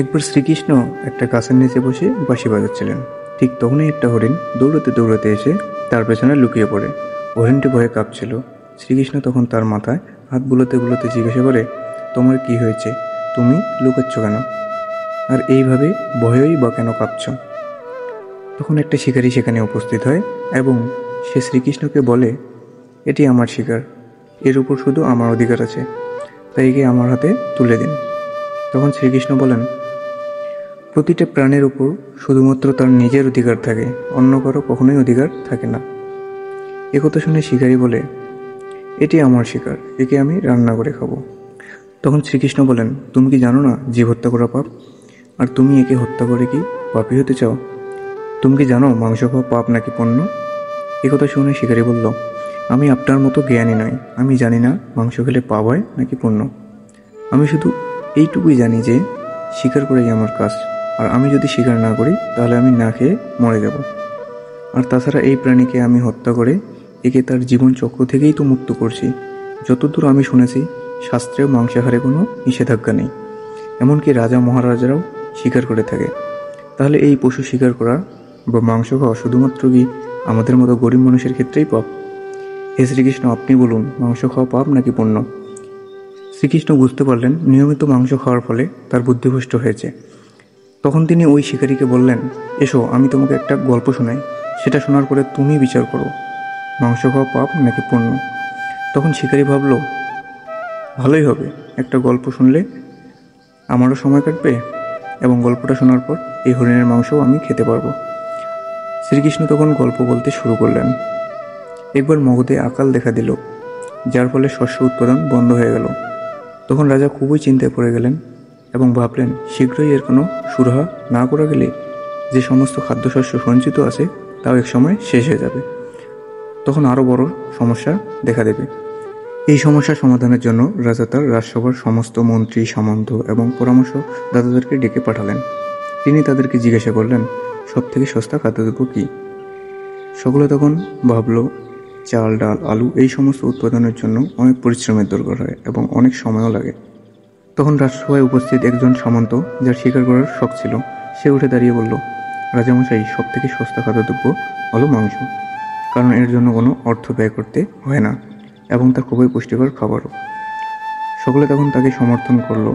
একবার শ্রীকৃষ্ণ একটা গাছের নিচে বসে বাঁশি বাজাচ্ছিলেন। ঠিক তখনই একটা হরিণ দৌড়াতে দৌড়াতে এসে তার পেছনে লুকিয়ে পড়ে। হরিণটি ভয়ে কাঁপছিল। শ্রীকৃষ্ণ তখন তার মাথায় হাত বুলোতে বুলোতে জিজ্ঞাসা করে, তোমার কি হয়েছে? তুমি লুকাচ্ছ কেন? আর এইভাবে ভয়েই বা কেন কাঁপছ? তখন একটা শিকারী সেখানে উপস্থিত হয় এবং সে শ্রীকৃষ্ণকে বলে, এটি আমার শিকার, এর উপর শুধু আমার অধিকার আছে, তাই একে আমার হাতে তুলে দিন। তখন শ্রীকৃষ্ণ বলেন, প্রতিটা প্রাণের উপর শুধুমাত্র তার নিজের অধিকার থাকে, অন্য কারো কখনোই অধিকার থাকে না। একথা শুনে শিকারী বলে, এটি আমার শিকার, একে আমি রান্না করে খাবো। তখন শ্রীকৃষ্ণ বলেন, তুমি কি জানো না জীব হত্যা করা পাপ? আর তুমি একে হত্যা করে কি পাপী হতে চাও? তুমি কি জানো মাংস খাওয়া পাপ নাকি পুণ্য? একথা শুনে শিকারী বলল, আমি আপনার মতো জ্ঞানী নই, আমি জানি না মাংস খেলে পাপ হয় নাকি পুণ্য। আমি শুধু এইটুকুই জানি যে শিকার করাই আমার কাজ, আর আমি যদি শিকার না করি তাহলে আমি না খেয়ে মরে যাব। আর তাছাড়া এই প্রাণীকে আমি হত্যা করে একে তার জীবন চক্র থেকেই তো মুক্ত করছি। যতদূর আমি শুনেছি, শাস্ত্রেও মাংসাহারে কোনো নিষেধাজ্ঞা নেই, এমনকি রাজা মহারাজারাও শিকার করে থাকে। তাহলে এই পশু শিকার করা বা মাংস খাওয়া শুধুমাত্র কি আমাদের মতো গরিব মানুষের ক্ষেত্রেই পাপ? হে শ্রীকৃষ্ণ, আপনি বলুন, মাংস খাওয়া পাপ নাকি পুণ্য? শ্রীকৃষ্ণ বুঝতে পারলেন নিয়মিত মাংস খাওয়ার ফলে তার বুদ্ধিভ্রষ্ট হয়েছে। তখন তিনি ওই শিকারীকে বললেন, এসো আমি তোমাকে একটা গল্প শোনাই, সেটা শোনার পরে তুমি বিচার করো মাংস খাওয়া পাপ নাকি পুণ্য। তখন শিকারী ভাবল, ভালোই হবে, একটা গল্প শুনলে আমারও সময় কাটবে এবং গল্পটা শোনার পর এই হরিণের মাংসও আমি খেতে পারবো। শ্রীকৃষ্ণ তখন গল্প বলতে শুরু করলেন। একবার মগধে আকাল দেখা দিল, যার ফলে শস্য উৎপাদন বন্ধ হয়ে গেল। তখন রাজা খুবই চিন্তায় পড়ে গেলেন এবং ভাবলেন, শীঘ্রই এর কোনো সুরাহা না করা গেলে যে সমস্ত খাদ্যশস্য সঞ্চিত আছে তাও এক সময় শেষ হয়ে যাবে। তখন আরও বড় সমস্যা দেখা দেবে। এই সমস্যা সমাধানের জন্য রাজা তার রাজসভার সমস্ত মন্ত্রী, সামন্ত এবং পরামর্শদাতাদেরকে ডেকে পাঠালেন। তিনি তাদেরকে জিজ্ঞাসা করলেন, সব থেকে সস্তা খাদ্যদ্রব্য কী? সকলে তখন ভাবল, চাল, ডাল, আলু এই সমস্ত উৎপাদনের জন্য অনেক পরিশ্রমের দরকার হয় এবং অনেক সময়ও লাগে। তখন রাজসভায় উপস্থিত একজন সামন্ত, যার শিকার করার শখ ছিল, সে উঠে দাঁড়িয়ে বলল, রাজামশাই, সব থেকে সস্তা খাদ্যদ্রব্য হলো মাংস, কারণ এর জন্য কোনো অর্থ ব্যয় করতে হয় না এবং তা খুবই পুষ্টিকর খাবারও। সকলে তখন তাকে সমর্থন করল,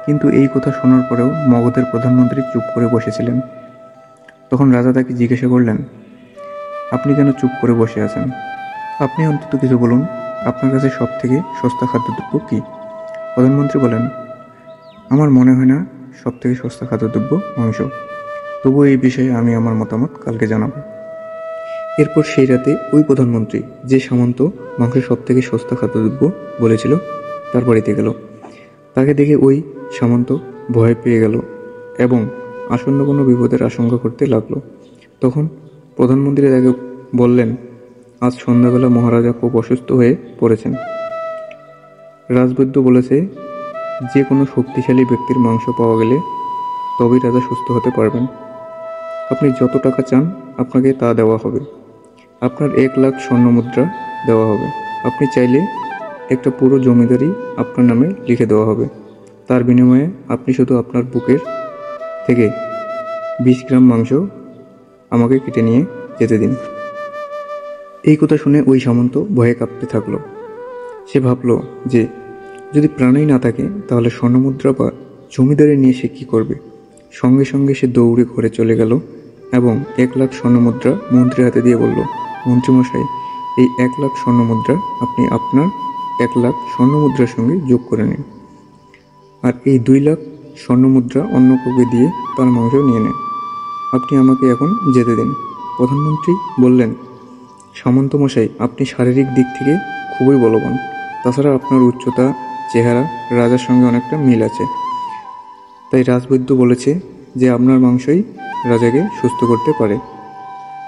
কিন্তু এই কথা শোনার পরেও মগধের প্রধানমন্ত্রী চুপ করে বসেছিলেন। তখন রাজা তাকে জিজ্ঞাসা করলেন, আপনি কেন চুপ করে বসে আছেন? আপনি অন্তত কিছু বলুন, আপনার কাছে সব থেকে সস্তা খাদ্যদ্রব্য কী? প্রধানমন্ত্রী বলেন, আমার মনে হয় না সব থেকে সস্তা খাদ্যদ্রব্য মাংস, তবুও এই বিষয়ে আমি আমার মতামত কালকে জানাবো। এরপর সেই রাতে ওই প্রধানমন্ত্রী, যে সামন্ত মাংস সব থেকে সস্তা খাদ্যদ্রব্য বলেছিল, তার বাড়িতে গেল। তাকে দেখে ওই সামন্ত ভয় পেয়ে গেল এবং আসন্ন কোনো বিপদের আশঙ্কা করতে লাগলো। তখন প্রধানমন্ত্রী তাকে বললেন, আজ সন্ধ্যাবেলা মহারাজা খুব অসুস্থ হয়ে পড়েছেন। রাজবৈদ্য বলেছে, যে কোনো শক্তিশালী ব্যক্তির মাংস পাওয়া গেলে তবেই রাজা সুস্থ হতে পারবেন। আপনি যত টাকা চান আপনাকে তা দেওয়া হবে। আপনার 1,00,000 স্বর্ণমুদ্রা দেওয়া হবে। আপনি চাইলে একটা পুরো জমিদারি আপনার নামে লিখে দেওয়া হবে। তার বিনিময়ে আপনি শুধু আপনার বুকের থেকে 20 গ্রাম মাংস আমাকে কেটে নিয়ে যেতে দিন। এই কথা শুনে ওই সামন্ত ভয়ে কাঁপতে থাকলো। সে ভাবল যে যদি প্রাণই না থাকে তাহলে স্বর্ণমুদ্রা বা জমিদারি নিয়ে সে কী করবে। সঙ্গে সঙ্গে সে দৌড়ে ঘরে চলে গেল এবং 1,00,000 স্বর্ণমুদ্রা মন্ত্রীর হাতে দিয়ে বলল, মন্ত্রীমশাই, এই 1,00,000 স্বর্ণমুদ্রা আপনি আপনার 1,00,000 স্বর্ণমুদ্রার সঙ্গে যোগ করে নিন, আর এই 2,00,000 স্বর্ণমুদ্রা অন্য কাউকে দিয়ে তার মাংস নিয়ে নেন। আপনি আমাকে এখন যেতে দিন। প্রধানমন্ত্রী বললেন, সামন্তমশাই, আপনি শারীরিক দিক থেকে খুবই বলবান, তাছাড়া আপনার উচ্চতা, চেহারা রাজার সঙ্গে অনেকটা মিল আছে। তাই রাজবৈদ্য বলেছে যে আপনার মাংসই রাজাকে সুস্থ করতে পারে।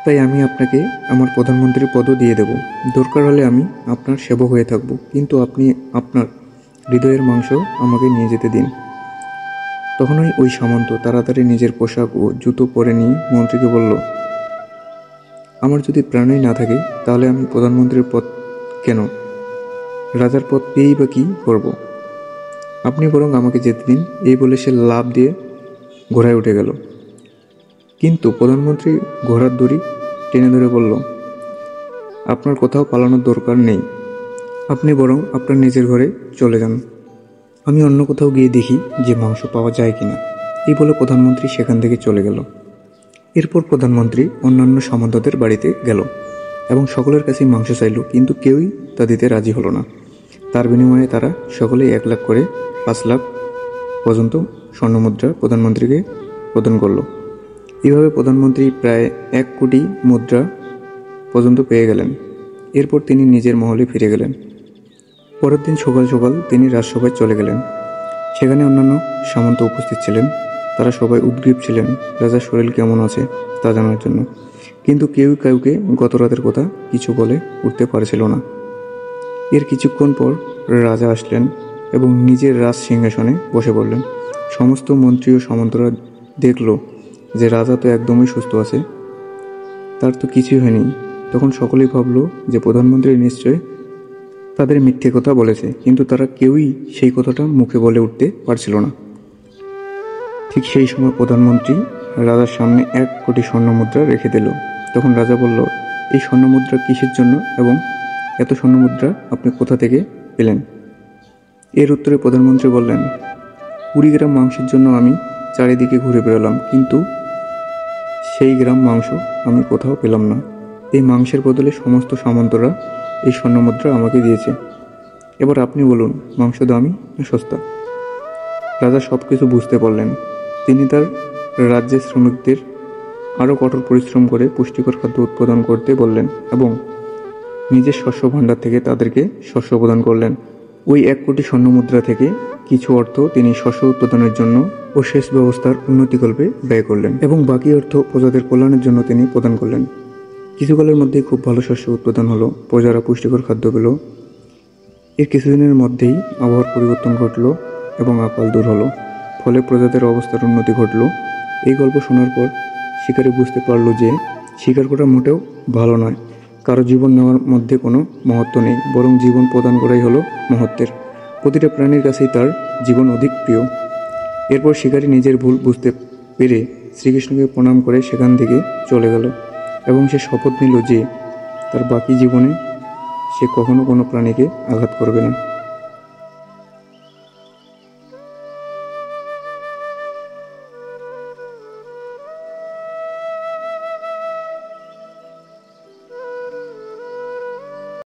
তাই আমি আপনাকে আমার প্রধানমন্ত্রীর পদও দিয়ে দেব। দরকার হলে আমি আপনার সেবক হয়ে থাকব, কিন্তু আপনি আপনার হৃদয়ের মাংস আমাকে নিয়ে যেতে দিন। তখনই ওই সামন্ত তাড়াতাড়ি নিজের পোশাক ও জুতো পরে নিয়ে মন্ত্রীকে বলল, আমার যদি প্রাণই না থাকে তাহলে আমি প্রধানমন্ত্রীর পদ কেন, রাজার পদ পেয়েই বা কী করব? আপনি বরং আমাকে যেতে দিন। এই বলে সে লাফ দিয়ে ঘোড়ায় উঠে গেল। কিন্তু প্রধানমন্ত্রী ঘোড়ার দড়ি টেনে ধরে বলল, আপনার কোথাও পালানোর দরকার নেই, আপনি বরং আপনার নিজের ঘরে চলে যান। আমি অন্য কোথাও গিয়ে দেখি যে মাংস পাওয়া যায় কিনা। এই বলে প্রধানমন্ত্রী সেখান থেকে চলে গেল। এরপর প্রধানমন্ত্রী অন্যান্য সামন্তদের বাড়িতে গেল এবং সকলের কাছেই মাংস চাইল, কিন্তু কেউই তা দিতে রাজি হলো না। তার বিনিময়ে তারা সকলেই 1 লাখ করে 5 লাখ পর্যন্ত স্বর্ণমুদ্রা প্রধানমন্ত্রীকে প্রদান করল। এইভাবে প্রধানমন্ত্রী প্রায় 1 কোটি মুদ্রা পর্যন্ত পেয়ে গেলেন। এরপর তিনি নিজের মহলে ফিরে গেলেন। পরের দিন সকাল সকাল তিনি রাজসভায় চলে গেলেন। সেখানে অন্যান্য সামন্ত উপস্থিত ছিলেন। তারা সবাই উদ্গ্রীব ছিলেন রাজার শরীর কেমন আছে তা জানার জন্য, কিন্তু কেউ কাউকে গত রাতের কথা কিছু বলে উঠতে পারছিল না। এর কিছুক্ষণ পর রাজা আসলেন এবং নিজের রাজ সিংহাসনে বসে পড়লেন। সমস্ত মন্ত্রী ও সামন্তরা দেখল যে রাজা তো একদমই সুস্থ আছে, তার তো কিছুই হয়নি। তখন সকলেই ভাবল যে প্রধানমন্ত্রী নিশ্চয় তাদের মিথ্যে কথা বলেছে, কিন্তু তারা কেউই সেই কথাটা মুখে বলে উঠতে পারছিল না। ঠিক সেই সময় প্রধানমন্ত্রী রাজার সামনে 1 কোটি স্বর্ণমুদ্রা রেখে দিল। তখন রাজা বলল, এই স্বর্ণমুদ্রা কিসের জন্য এবং এত স্বর্ণমুদ্রা আপনি কোথা থেকে পেলেন? এর উত্তরে প্রধানমন্ত্রী বললেন, 20 গ্রাম মাংসের জন্য আমি চারিদিকে ঘুরে বেরোলাম, কিন্তু সেই গ্রাম মাংস আমি কোথাও পেলাম না। এই মাংসের বদলে সমস্ত সামন্তরা এই স্বর্ণমুদ্রা আমাকে দিয়েছে। এবার আপনি বলুন, মাংস দামি না সস্তা? রাজা সব কিছু বুঝতে পারলেন। তিনি তার রাজ্যের শ্রমিকদের আরও কঠোর পরিশ্রম করে পুষ্টিকর খাদ্য উৎপাদন করতে বললেন এবং নিজের শস্য ভাণ্ডার থেকে তাদেরকে শস্য প্রদান করলেন। ওই 1 কোটি স্বর্ণমুদ্রা থেকে কিছু অর্থ তিনি শস্য উৎপাদনের জন্য ও সেচ ব্যবস্থার উন্নতিকল্পে ব্যয় করলেন এবং বাকি অর্থ প্রজাদের কল্যাণের জন্য তিনি প্রদান করলেন। কিছুকালের মধ্যেই খুব ভালো শস্য উৎপাদন হলো, প্রজারা পুষ্টিকর খাদ্য পেল। এর কিছুদিনের মধ্যেই আবহাওয়ার পরিবর্তন ঘটল এবং আকাল দূর হলো, ফলে প্রজাদের অবস্থার উন্নতি ঘটল। এই গল্প শোনার পর শিকারী বুঝতে পারল যে শিকার করা মোটেও ভালো নয়। কারো জীবন নেওয়ার মধ্যে কোনো মহত্ব নেই, বরং জীবন প্রদান করাই হলো মহত্বের। প্রতিটা প্রাণীর কাছেই তার জীবন অধিক প্রিয়। এরপর শিকারী নিজের ভুল বুঝতে পেরে শ্রীকৃষ্ণকে প্রণাম করে সেখান থেকে চলে গেল এবং সে শপথ নিল যে তার বাকি জীবনে সে কখনো কোনো প্রাণীকে আঘাত করবে না।